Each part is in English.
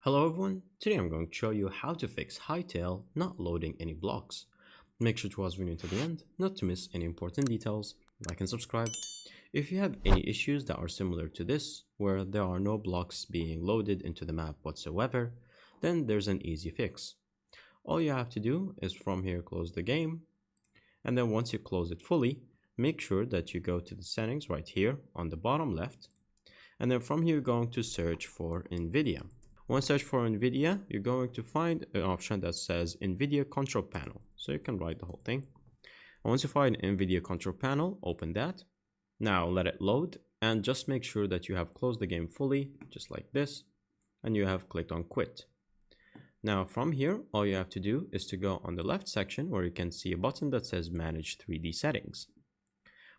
Hello everyone, today I'm going to show you how to fix Hytale not loading any blocks. Make sure to watch the video to the end, not to miss any important details, like and subscribe. If you have any issues that are similar to this, where there are no blocks being loaded into the map whatsoever, then there's an easy fix. All you have to do is from here close the game, and then once you close it fully, make sure that you go to the settings right here on the bottom left, and then from here you're going to search for NVIDIA. Once search for NVIDIA, you're going to find an option that says NVIDIA Control Panel. So you can write the whole thing. Once you find NVIDIA Control Panel, open that. Now let it load and just make sure that you have closed the game fully, just like this, and you have clicked on quit. Now from here, all you have to do is to go on the left section where you can see a button that says Manage 3D Settings.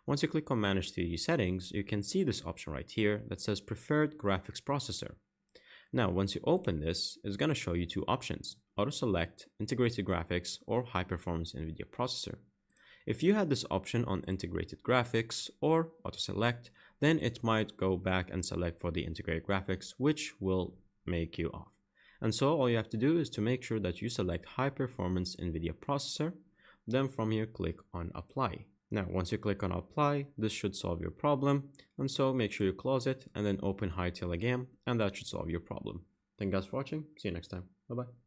Once you click on Manage 3D Settings, you can see this option right here that says Preferred Graphics Processor. Now, once you open this, it's going to show you two options, Auto Select, Integrated Graphics, or High Performance NVIDIA Processor. If you had this option on Integrated Graphics or Auto Select, then it might go back and select for the Integrated Graphics, which will make you off. And so all you have to do is to make sure that you select High Performance NVIDIA Processor, then from here click on Apply. Now, once you click on Apply, this should solve your problem. And so make sure you close it and then open Hytale again, and that should solve your problem. Thank you guys for watching. See you next time. Bye-bye.